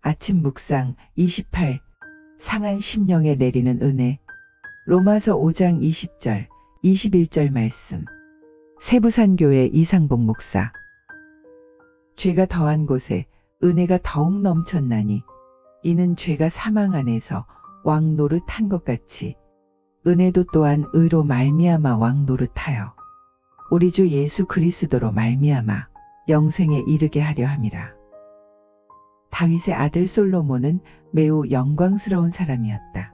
아침 묵상 28. 상한 심령에 내리는 은혜. 로마서 5장 20절, 21절 말씀. 세부산교회 이상복 목사. 죄가 더한 곳에 은혜가 더욱 넘쳤나니 이는 죄가 사망 안에서 왕 노릇한 것 같이 은혜도 또한 의로 말미암아 왕 노릇하여 우리 주 예수 그리스도로 말미암아 영생에 이르게 하려 함이라. 다윗의 아들 솔로몬은 매우 영광스러운 사람이었다.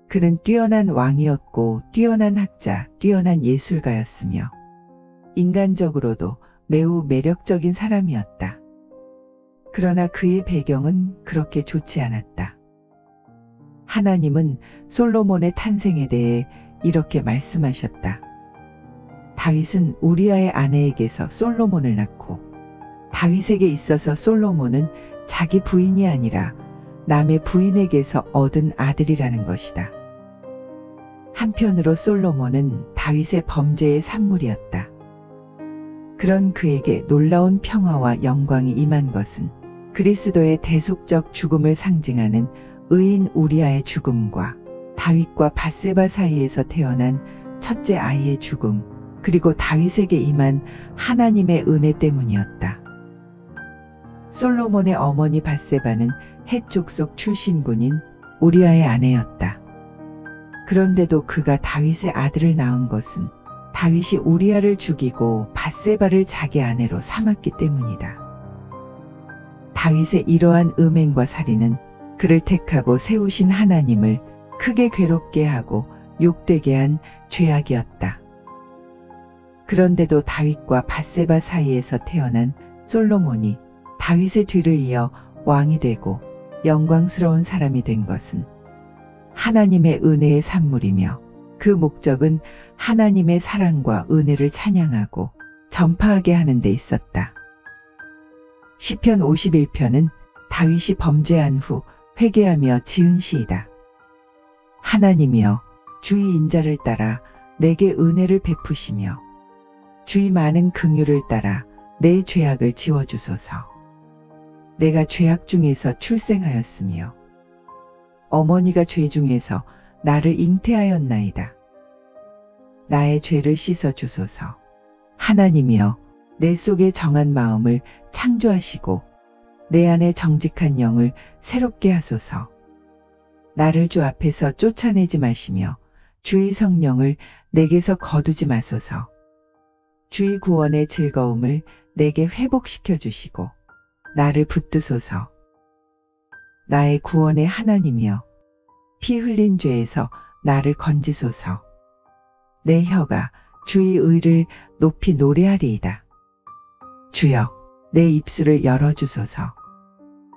그는 뛰어난 왕이었고 뛰어난 학자, 뛰어난 예술가였으며 인간적으로도 매우 매력적인 사람이었다. 그러나 그의 배경은 그렇게 좋지 않았다. 하나님은 솔로몬의 탄생에 대해 이렇게 말씀하셨다. 다윗은 우리아의 아내에게서 솔로몬을 낳고 다윗에게 있어서 솔로몬은 자기 부인이 아니라 남의 부인에게서 얻은 아들이라는 것이다. 한편으로 솔로몬은 다윗의 범죄의 산물이었다. 그런 그에게 놀라운 평화와 영광이 임한 것은 그리스도의 대속적 죽음을 상징하는 의인 우리아의 죽음과 다윗과 밧세바 사이에서 태어난 첫째 아이의 죽음, 그리고 다윗에게 임한 하나님의 은혜 때문이었다. 솔로몬의 어머니 밧세바는 헷 족속 출신군인 우리아의 아내였다. 그런데도 그가 다윗의 아들을 낳은 것은 다윗이 우리아를 죽이고 밧세바를 자기 아내로 삼았기 때문이다. 다윗의 이러한 음행과 살인은 그를 택하고 세우신 하나님을 크게 괴롭게 하고 욕되게 한 죄악이었다. 그런데도 다윗과 밧세바 사이에서 태어난 솔로몬이 다윗의 뒤를 이어 왕이 되고 영광스러운 사람이 된 것은 하나님의 은혜의 산물이며 그 목적은 하나님의 사랑과 은혜를 찬양하고 전파하게 하는 데 있었다. 시편 51편은 다윗이 범죄한 후 회개하며 지은 시이다. 하나님이여, 주의 인자를 따라 내게 은혜를 베푸시며 주의 많은 긍휼을 따라 내 죄악을 지워주소서. 내가 죄악 중에서 출생하였으며 어머니가 죄 중에서 나를 잉태하였나이다. 나의 죄를 씻어주소서. 하나님이여, 내 속에 정한 마음을 창조하시고 내 안에 정직한 영을 새롭게 하소서. 나를 주 앞에서 쫓아내지 마시며 주의 성령을 내게서 거두지 마소서. 주의 구원의 즐거움을 내게 회복시켜 주시고 나를 붙드소서. 나의 구원의 하나님이여, 피 흘린 죄에서 나를 건지소서. 내 혀가 주의 의를 높이 노래하리이다. 주여, 내 입술을 열어주소서.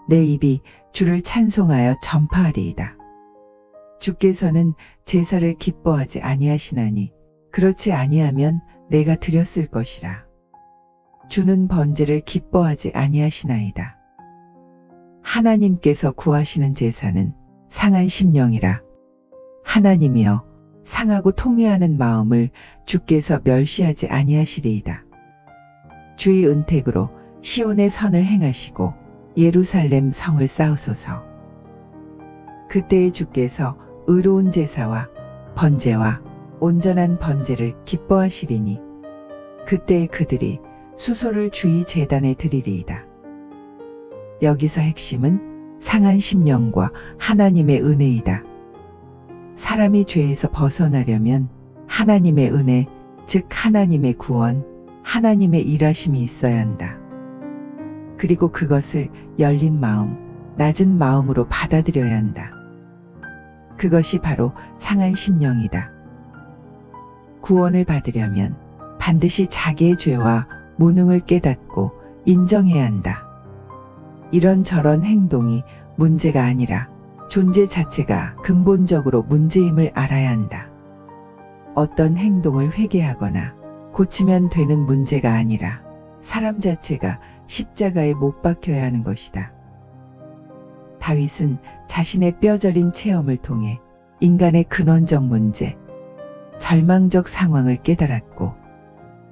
내 입이 주를 찬송하여 전파하리이다. 주께서는 제사를 기뻐하지 아니하시나니 그렇지 아니하면 내가 드렸을 것이라. 주는 번제를 기뻐하지 아니하시나이다. 하나님께서 구하시는 제사는 상한 심령이라. 하나님이여, 상하고 통회하는 마음을 주께서 멸시하지 아니하시리이다. 주의 은택으로 시온의 선을 행하시고 예루살렘 성을 쌓으소서. 그때에 주께서 의로운 제사와 번제와 온전한 번제를 기뻐하시리니 그때에 그들이 수소를 주의 제단에 드리리이다. 여기서 핵심은 상한 심령과 하나님의 은혜이다. 사람이 죄에서 벗어나려면 하나님의 은혜, 즉 하나님의 구원, 하나님의 일하심이 있어야 한다. 그리고 그것을 열린 마음, 낮은 마음으로 받아들여야 한다. 그것이 바로 상한 심령이다. 구원을 받으려면 반드시 자기의 죄와 무능을 깨닫고 인정해야 한다. 이런저런 행동이 문제가 아니라 존재 자체가 근본적으로 문제임을 알아야 한다. 어떤 행동을 회개하거나 고치면 되는 문제가 아니라 사람 자체가 십자가에 못 박혀야 하는 것이다. 다윗은 자신의 뼈저린 체험을 통해 인간의 근원적 문제, 절망적 상황을 깨달았고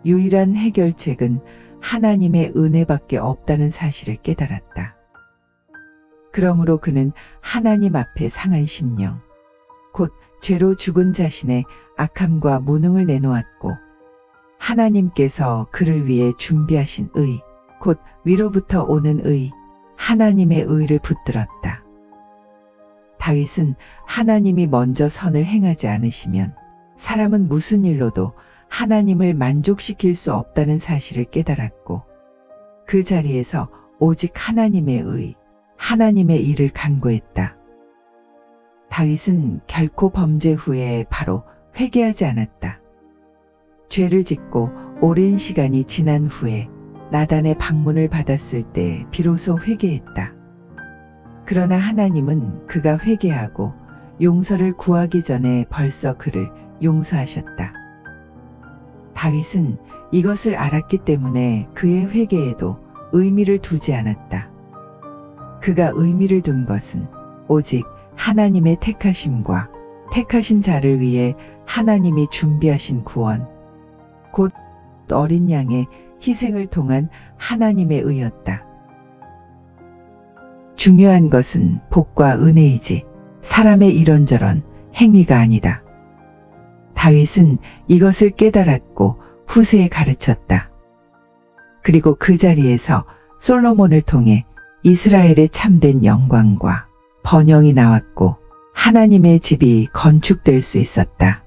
유일한 해결책은 하나님의 은혜밖에 없다는 사실을 깨달았다. 그러므로 그는 하나님 앞에 상한 심령, 곧 죄로 죽은 자신의 악함과 무능을 내놓았고 하나님께서 그를 위해 준비하신 의, 곧 위로부터 오는 의, 하나님의 의를 붙들었다. 다윗은 하나님이 먼저 선을 행하지 않으시면 사람은 무슨 일로도 하나님을 만족시킬 수 없다는 사실을 깨달았고 그 자리에서 오직 하나님의 의, 하나님의 일을 간구했다. 다윗은 결코 범죄 후에 바로 회개하지 않았다. 죄를 짓고 오랜 시간이 지난 후에 나단의 방문을 받았을 때 비로소 회개했다. 그러나 하나님은 그가 회개하고 용서를 구하기 전에 벌써 그를 용서하셨다. 다윗은 이것을 알았기 때문에 그의 회개에도 의미를 두지 않았다. 그가 의미를 둔 것은 오직 하나님의 택하심과 택하신 자를 위해 하나님이 준비하신 구원, 곧 어린 양의 희생을 통한 하나님의 의였다. 중요한 것은 복과 은혜이지 사람의 이런저런 행위가 아니다. 다윗은 이것을 깨달았고 후세에 가르쳤다. 그리고 그 자리에서 솔로몬을 통해 이스라엘의 참된 영광과 번영이 나왔고 하나님의 집이 건축될 수 있었다.